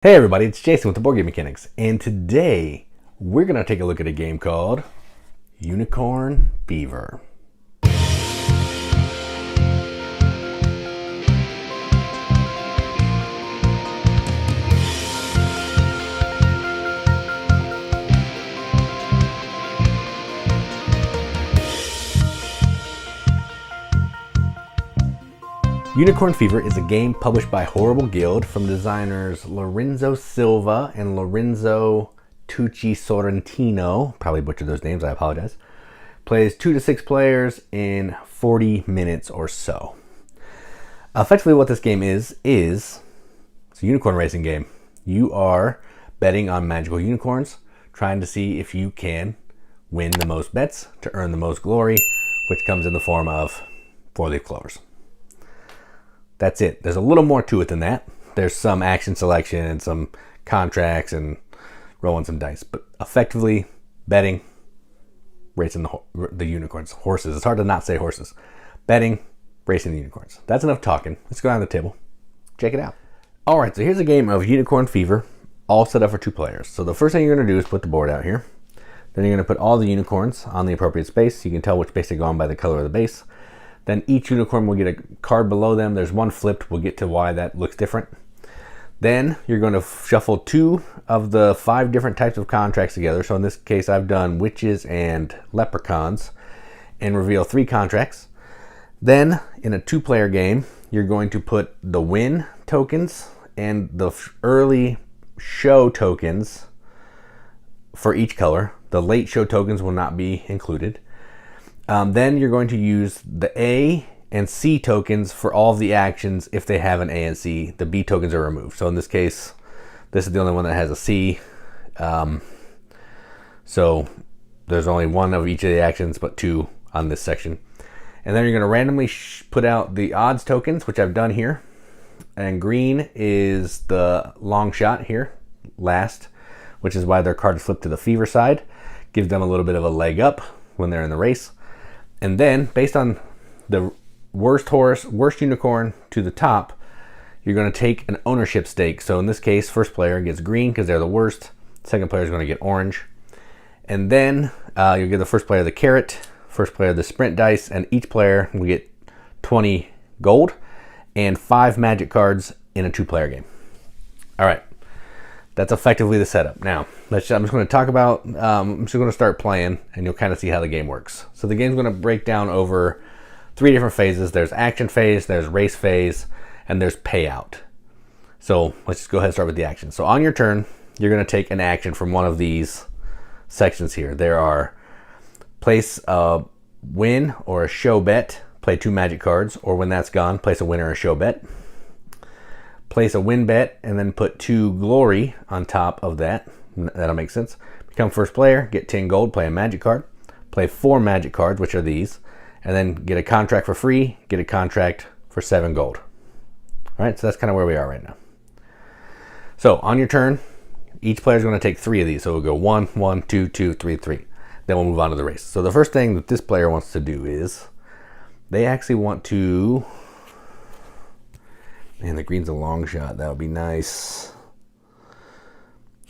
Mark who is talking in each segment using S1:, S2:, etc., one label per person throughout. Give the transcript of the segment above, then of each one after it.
S1: Hey everybody, it's Jason with the Board Game Mechanics, and today we're going to take a look at a game called Unicorn Fever. Unicorn Fever is a game published by Horrible Guild from designers Lorenzo Silva and Lorenzo Tucci Sorrentino. Probably butchered those names, I apologize. Plays 2 to 6 players in 40 minutes or so. Effectively what this game is it's a unicorn racing game. You are betting on magical unicorns, trying to see if you can win the most bets to earn the most glory, which comes in the form of 4-leaf clovers. That's it. There's a little more to it than that. There's some action selection and some contracts and rolling some dice. But effectively, betting, racing the unicorns. Horses. It's hard to not say horses. Betting, racing the unicorns. That's enough talking. Let's go down to the table. Check it out. All right, so here's a game of Unicorn Fever, all set up for 2 players. So the first thing you're going to do is put the board out here. Then you're going to put all the unicorns on the appropriate space. You can tell which base they go on by the color of the base. Then each unicorn will get a card below them. There's one flipped. We'll get to why that looks different. Then you're going to shuffle 2 of the 5 different types of contracts together. So in this case, I've done witches and leprechauns and reveal 3 contracts. Then in a 2-player game, you're going to put the win tokens and the early show tokens for each color. The late show tokens will not be included. Then you're going to use the A and C tokens for all of the actions if they have an A and C. The B tokens are removed. So in this case, this is the only one that has a C. So there's only 1 of each of the actions, but 2 on this section. And then you're going to randomly put out the odds tokens, which I've done here. And green is the long shot here, last, which is why their card is flipped to the fever side. Gives them a little bit of a leg up when they're in the race. And then, based on the worst horse, worst unicorn to the top, you're going to take an ownership stake. So in this case, first player gets green because they're the worst. Second player is going to get orange. And then you'll give the first player the carrot, first player the sprint dice, and each player will get 20 gold and 5 magic cards in a 2-player game. All right. That's effectively the setup. Now, I'm just going to talk about, I'm just going to start playing and you'll kind of see how the game works. So the game's going to break down over 3 different phases. There's action phase, there's race phase, and there's payout. So let's just go ahead and start with the action. So on your turn, you're going to take an action from one of these sections here. There are place a win or a show bet, play 2 magic cards, or when that's gone, place a win or a show bet. Place a win bet and then put 2 glory on top of that. That'll make sense. Become first player, get 10 gold, play a magic card. Play 4 magic cards, which are these. And then get a contract for free, get a contract for 7 gold. All right, so that's kind of where we are right now. So on your turn, each player is going to take 3 of these. So we'll go 1, 1, 2, 2, 3, 3. Then we'll move on to the race. So the first thing that this player wants to do is they actually want to... Man, the green's a long shot. That would be nice.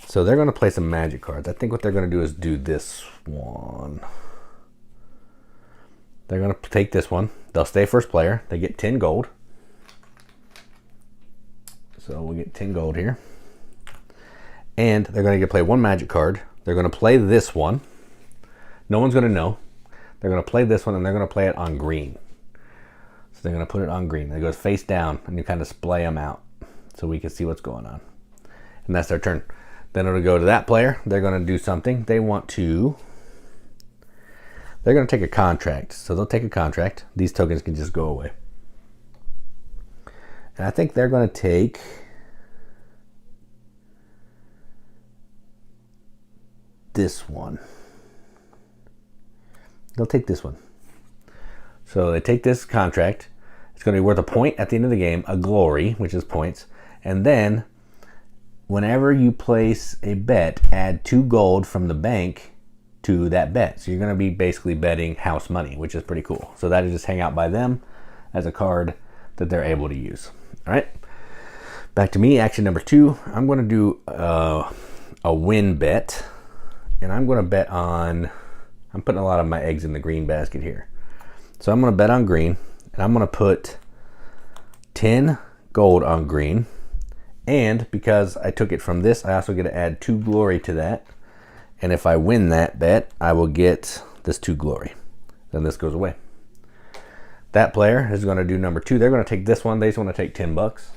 S1: So they're going to play some magic cards. I think what they're going to do is do this one. They're going to take this one. They'll stay first player. They get 10 gold. So we get 10 gold here. And they're going to play 1 magic card. They're going to play this one. No one's going to know. They're going to play this one and they're going to play it on green. So they're going to put it on green. It goes face down and you kind of splay them out so we can see what's going on. And that's their turn. Then it'll go to that player. They're going to do something. They're going to take a contract. So they'll take a contract. These tokens can just go away. And I think they're going to take this one. They'll take this one. So they take this contract. It's going to be worth a point at the end of the game, a glory, which is points. And then whenever you place a bet, add 2 gold from the bank to that bet. So you're going to be basically betting house money, which is pretty cool. So that'll just hang out by them as a card that they're able to use. All right. Back to me, action number 2. I'm going to do a win bet. And I'm going to bet on, I'm putting a lot of my eggs in the green basket here. So I'm going to bet on green. And I'm going to put 10 gold on green. And because I took it from this, I also get to add 2 glory to that. And if I win that bet, I will get this 2 glory. Then this goes away. That player is going to do number 2. They're going to take this one. They just want to take 10 bucks.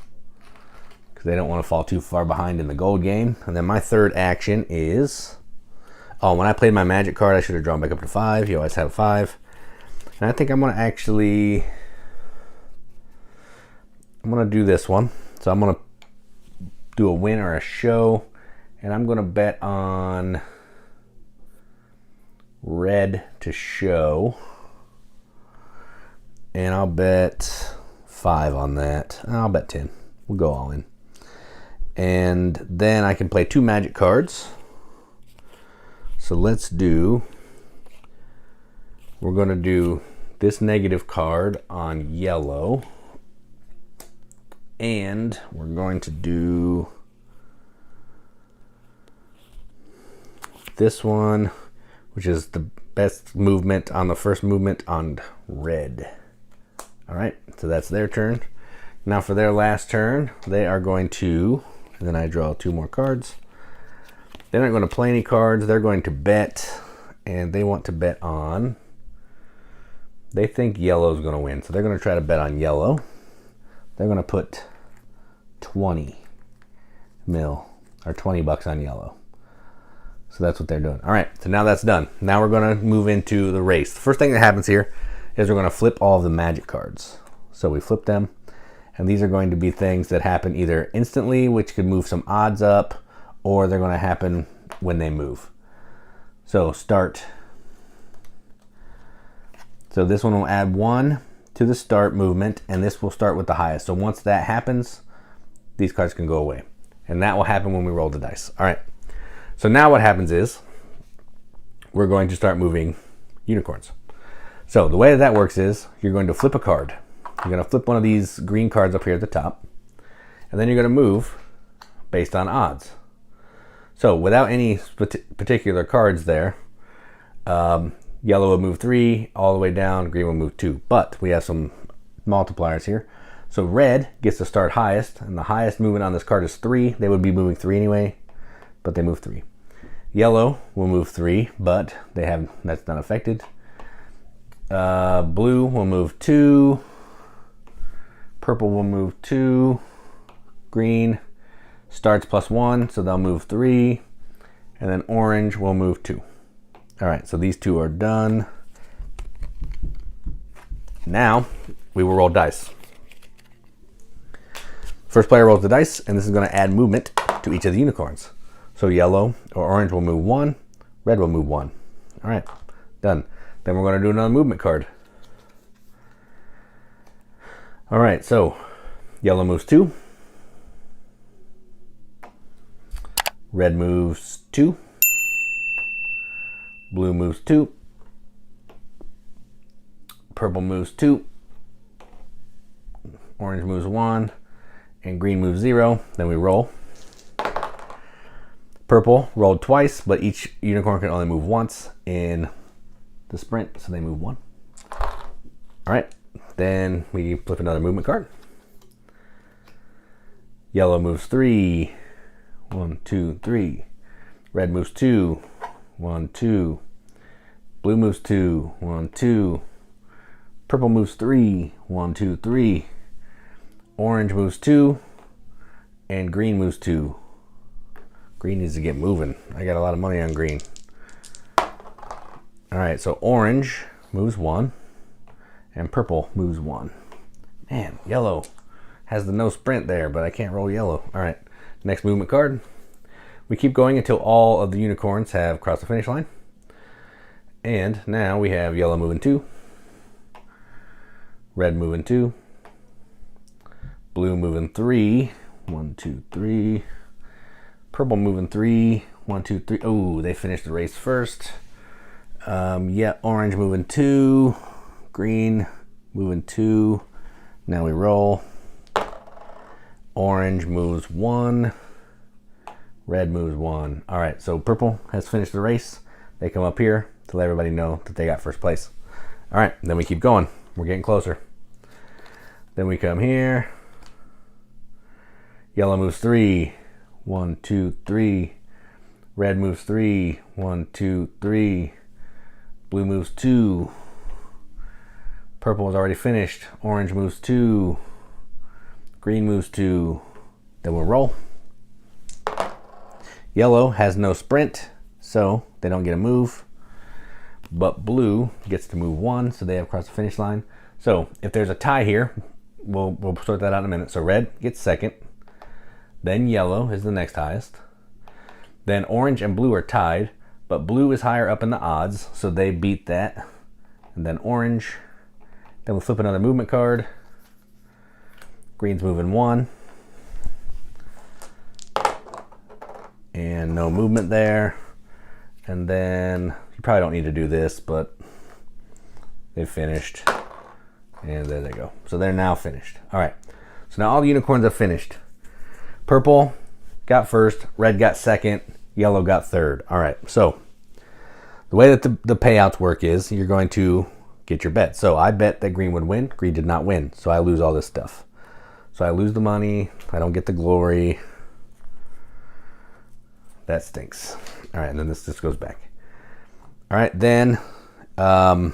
S1: Because they don't want to fall too far behind in the gold game. And then my third action is... Oh, when I played my magic card, I should have drawn back up to 5. You always have 5. And I think I'm going to actually... I'm going to do this one. So I'm going to do a win or a show. And I'm going to bet on red to show. And I'll bet 5 on that. I'll bet 10. We'll go all in. And then I can play 2 magic cards. So let's do, we're going to do this negative card on yellow. And we're going to do this one, which is the best movement on the first movement on red. All right, so that's their turn. Now for their last turn, they are going to, and then I draw 2 more cards. They're not going to play any cards. They're going to bet, and they want to bet on, they think yellow is going to win. So they're going to try to bet on yellow. They're going to put 20 mil, or 20 bucks on yellow. So that's what they're doing. All right, so now that's done. Now we're going to move into the race. The first thing that happens here is we're going to flip all of the magic cards. So we flip them, and these are going to be things that happen either instantly, which could move some odds up, or they're going to happen when they move. So start. So this one will add 1 to the start movement, and this will start with the highest. So once that happens, these cards can go away. And that will happen when we roll the dice. All right. So now what happens is we're going to start moving unicorns. So the way that works is you're going to flip a card. You're going to flip one of these green cards up here at the top, and then you're going to move based on odds. So without any particular cards there, yellow will move 3 all the way down, green will move 2. But we have some multipliers here. So red gets to start highest, and the highest movement on this card is 3. They would be moving 3 anyway, but they move 3. Yellow will move 3, but that's not affected. Blue will move 2. Purple will move 2. Green starts +1, so they'll move 3. And then orange will move 2. All right, so these 2 are done. Now we will roll dice. First player rolls the dice, and this is going to add movement to each of the unicorns. So yellow or orange will move 1, red will move 1. All right, done. Then we're going to do another movement card. All right, so yellow moves 2. Red moves 2. Blue moves 2. Purple moves 2. Orange moves 1. And green moves 0. Then we roll. Purple rolled twice, but each unicorn can only move once in the sprint, so they move 1. All right, then we flip another movement card. Yellow moves 3. 1, 2, 3. Red moves 2. 1, 2. Blue moves 2. 1, 2. Purple moves 3. 1, 2, 3. Orange moves 2. And green moves 2. Green needs to get moving. I got a lot of money on green. All right, so orange moves 1. And purple moves 1. Man, yellow has the no sprint there, but I can't roll yellow. All right, next movement card. We keep going until all of the unicorns have crossed the finish line. And now we have yellow moving 2. Red moving 2. Blue moving 3. 1, 2, 3. Purple moving 3. 1, 2, 3. Oh, they finished the race first. Yeah, orange moving 2. Green moving 2. Now we roll. Orange moves 1. Red moves 1. All right, so purple has finished the race. They come up here to let everybody know that they got first place. All right, then we keep going. We're getting closer. Then we come here. Yellow moves 3. 1, 2, 3. Red moves 3. 1, 2, 3. Blue moves 2. Purple is already finished. Orange moves 2. Green moves 2. Then we'll roll. Yellow has no sprint, so they don't get a move. But blue gets to move 1, so they have crossed the finish line. So if there's a tie here, we'll sort that out in a minute. So red gets second. Then yellow is the next highest. Then orange and blue are tied, but blue is higher up in the odds, so they beat that. And then orange. Then we'll flip another movement card. Green's moving 1. And no movement there. And then, you probably don't need to do this, but they finished. And there they go. So they're now finished. All right. So now all the unicorns are finished. Purple got first, red got second, yellow got third. All right. So the way that the payouts work is you're going to get your bet. So I bet that green would win. Green did not win. So I lose all this stuff. So I lose the money. I don't get the glory. That stinks. All right. And then this just goes back. All right. Then I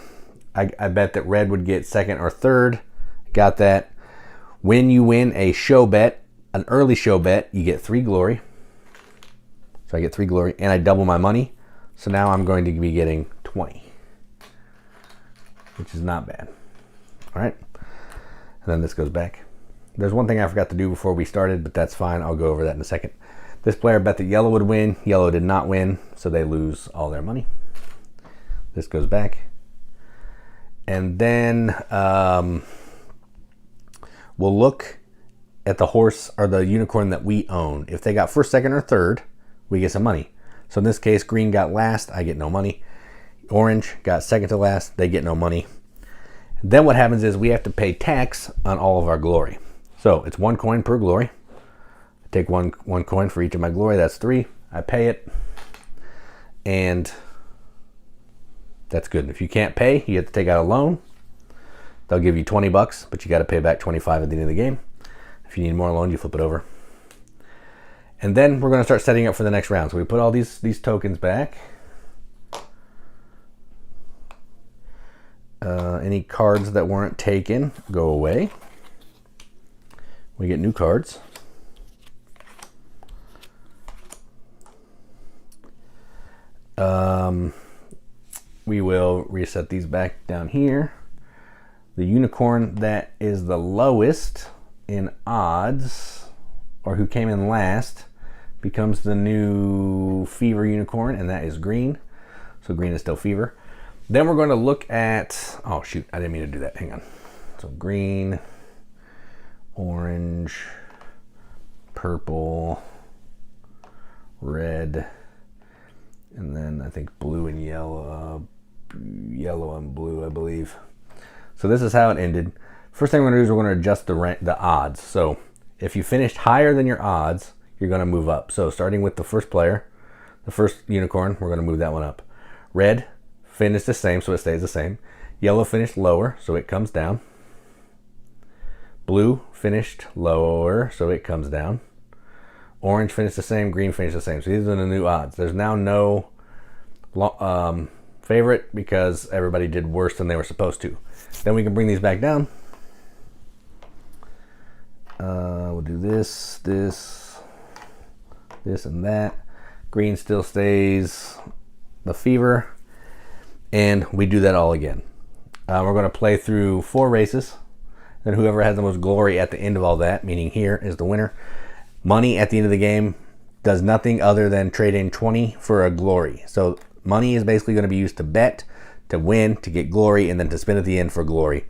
S1: bet that red would get second or third. Got that. When you win a show bet, an early show bet, you get 3 glory. So I get 3 glory and I double my money. So now I'm going to be getting 20, which is not bad. All right. And then this goes back. There's one thing I forgot to do before we started, but that's fine. I'll go over that in a second. This player bet that yellow would win. Yellow did not win, so they lose all their money. This goes back. And then we'll look at the horse or the unicorn that we own. If they got first, second, or third, we get some money. So in this case, green got last, I get no money. Orange got second to last, they get no money. Then what happens is we have to pay tax on all of our glory. So it's 1 coin per glory. I take one coin for each of my glory, that's 3. I pay it, and that's good. If you can't pay, you have to take out a loan. They'll give you 20 bucks, but you got to pay back 25 at the end of the game. If you need more loan, you flip it over. And then we're going to start setting up for the next round. So we put all these tokens back. Any cards that weren't taken go away. We get new cards. We will reset these back down here. The unicorn that is the lowest in odds, or who came in last, becomes the new fever unicorn, and that is green. So green is still fever. Then we're going to look at, oh shoot, I didn't mean to do that. Hang on. So green, orange, purple, red, and then I think blue and yellow, yellow and blue, I believe. So this is how it ended. First thing we're going to do is we're going to adjust the odds. So if you finished higher than your odds, you're going to move up. So starting with the first player, the first unicorn, we're going to move that one up. Red finished the same, so it stays the same. Yellow finished lower, so it comes down. Blue finished lower, so it comes down. Orange finished the same, green finished the same. So these are the new odds. There's now no favorite because everybody did worse than they were supposed to. Then we can bring these back down. We'll do this, and that. Green still stays the fever. And we do that all again. We're going to play through 4 races. Then whoever has the most glory at the end of all that, meaning here, is the winner. Money at the end of the game does nothing other than trade in 20 for a glory. So money is basically going to be used to bet, to win, to get glory, and then to spin at the end for glory.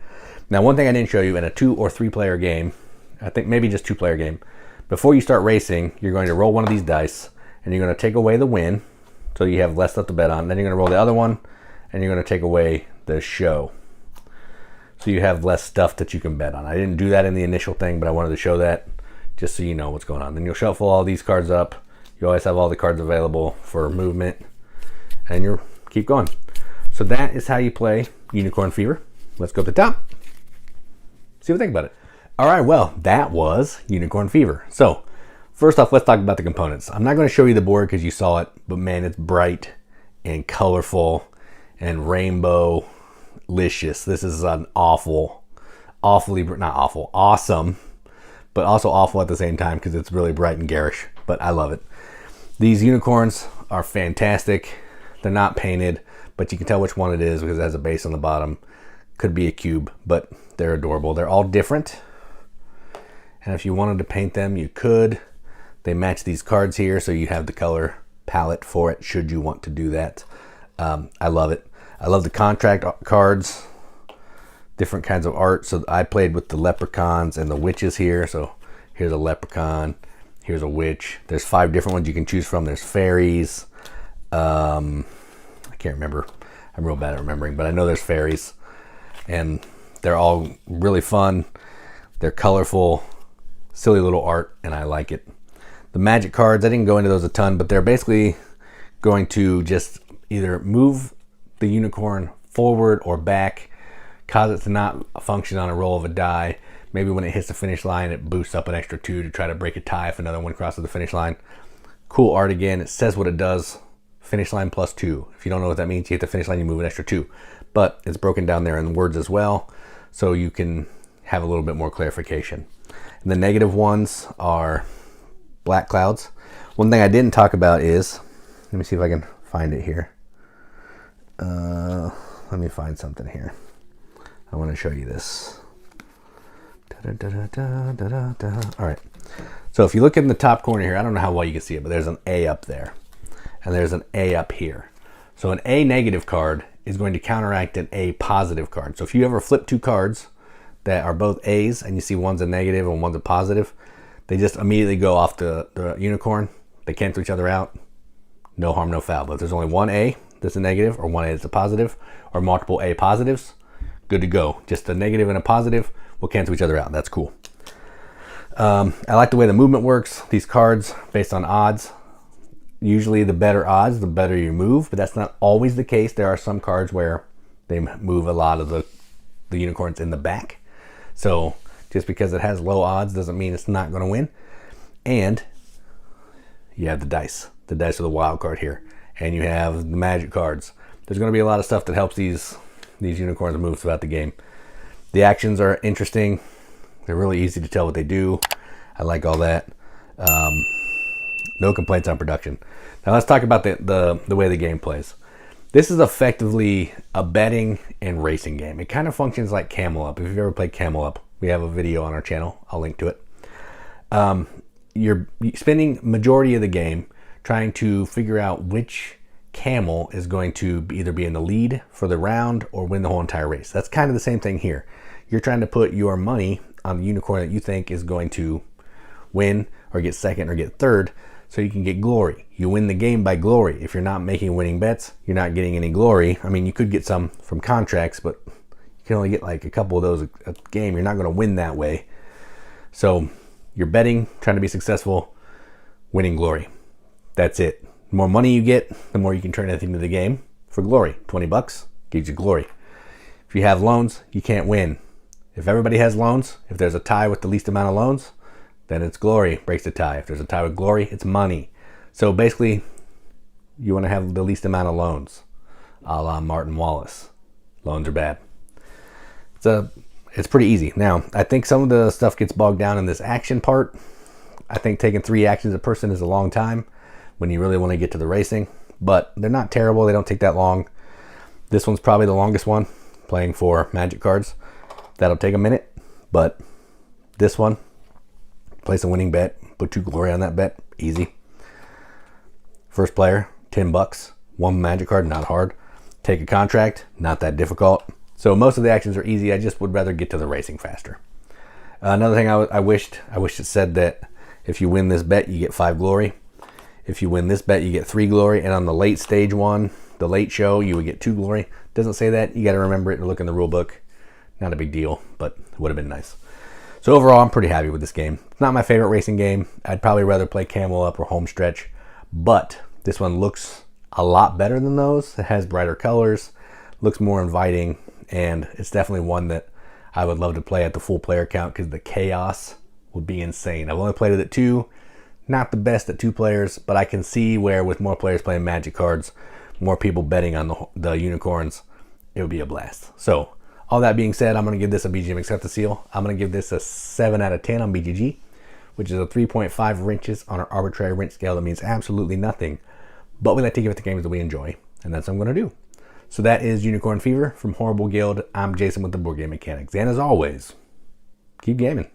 S1: Now, one thing I didn't show you in a 2 or 3 player game, I think maybe just 2 player game, before you start racing, you're going to roll one of these dice, and you're going to take away the win, so you have less stuff to bet on. Then you're going to roll the other one, and you're going to take away the show, so you have less stuff that you can bet on. I didn't do that in the initial thing, but I wanted to show that just so you know what's going on. Then you'll shuffle all these cards up. You always have all the cards available for movement, and you'll keep going. So that is how you play Unicorn Fever. Let's go to the top. See what you think about it. All right, well, that was Unicorn Fever. So first off, let's talk about the components. I'm not going to show you the board because you saw it, but man, it's bright and colorful and rainbow-licious. This is an awesome, but also awful at the same time because it's really bright and garish, but I love it. These unicorns are fantastic. They're not painted, but you can tell which one it is because it has a base on the bottom. Could be a cube, but they're adorable. They're all different, and if you wanted to paint them, you could. They match these cards here, so you have the color palette for it should you want to do that. I love it. I love the contract cards, different kinds of art. So I played with the leprechauns and the witches here. So here's a leprechaun, here's a witch. There's 5 different ones you can choose from. There's fairies. I can't remember. I'm real bad at remembering, but I know there's fairies, and they're all really fun. They're colorful, silly little art, and I like it. The magic cards, I didn't go into those a ton, but they're basically going to just either move the unicorn forward or back, cause it to not function on a roll of a die. Maybe when it hits the finish line, it boosts up an extra 2 to try to break a tie if another one crosses the finish line. Cool art again. It says what it does. Finish line plus 2. If you don't know what that means, you hit the finish line, you move an extra 2. But it's broken down there in words as well, so you can have a little bit more clarification. And the negative ones are black clouds. One thing I didn't talk about is, let me see if I can find it here. Let me find something here. I want to show you this. All right. So if you look in the top corner here, I don't know how well you can see it, but there's an A up there, and there's an A up here. So an A negative card is going to counteract an A positive card. So if you ever flip 2 cards that are both A's and you see one's a negative and one's a positive, they just immediately go off the unicorn. They cancel each other out. No harm, no foul. But if there's only one A that's a negative, or one A that's a positive, or multiple A positives, good to go. Just a negative and a positive will cancel each other out. That's cool. I like the way the movement works. These cards, based on odds, usually the better odds, the better you move, but that's not always the case. There are some cards where they move a lot of the unicorns in the back. So just because it has low odds doesn't mean it's not going to win. And you have the dice. The dice are the wild card here. And you have the magic cards. There's going to be a lot of stuff that helps these unicorns move throughout the game. The actions are interesting. They're really easy to tell what they do. I like all that. No complaints on production. Now let's talk about the way the game plays. This is effectively a betting and racing game. It kind of functions like Camel Up. If you've ever played Camel Up, we have a video on our channel. I'll link to it. You're spending majority of the game trying to figure out which camel is going to either be in the lead for the round or win the whole entire race. That's kind of the same thing here. You're trying to put your money on the unicorn that you think is going to win or get second or get third, so you can get glory. You win the game by glory. If you're not making winning bets, you're not getting any glory. I mean, you could get some from contracts, but you can only get like a couple of those a game. You're not going to win that way. So you're betting, trying to be successful, winning glory. That's it. The more money you get, the more you can turn anything into the game for glory. 20 bucks gives you glory. If you have loans, you can't win. If everybody has loans, if there's a tie with the least amount of loans, then it's glory, breaks the tie. If there's a tie with glory, it's money. So basically, you want to have the least amount of loans, a la Martin Wallace. Loans are bad. It's pretty easy. Now, I think some of the stuff gets bogged down in this action part. I think taking 3 actions a person is a long time when you really want to get to the racing, but they're not terrible. They don't take that long. This one's probably the longest one, playing for magic cards. That'll take a minute, but this one, place a winning bet, put 2 glory on that bet, easy. First player, 10 bucks, 1 magic card, not hard. Take a contract, not that difficult. So most of the actions are easy. I just would rather get to the racing faster. Another thing I wish it said that if you win this bet, you get 5 glory. If you win this bet, you get 3 glory. And on the late stage one, the late show, you would get 2 glory. Doesn't say that. You got to remember it and look in the rule book. Not a big deal, but it would have been nice. So overall, I'm pretty happy with this game. It's not my favorite racing game. I'd probably rather play Camel Up or Homestretch, but this one looks a lot better than those. It has brighter colors, looks more inviting, and it's definitely one that I would love to play at the full player count because the chaos would be insane. I've only played it at 2. Not the best at 2 players, but I can see where with more players playing Magic cards, more people betting on the unicorns, it would be a blast. So all that being said, I'm going to give this a BGM Accept the Seal. I'm going to give this a 7 out of 10 on BGG, which is a 3.5 wrenches on our arbitrary wrench scale. That means absolutely nothing, but we like to give it the games that we enjoy, and that's what I'm going to do. So that is Unicorn Fever from Horrible Guild. I'm Jason with the Board Game Mechanics, and as always, keep gaming.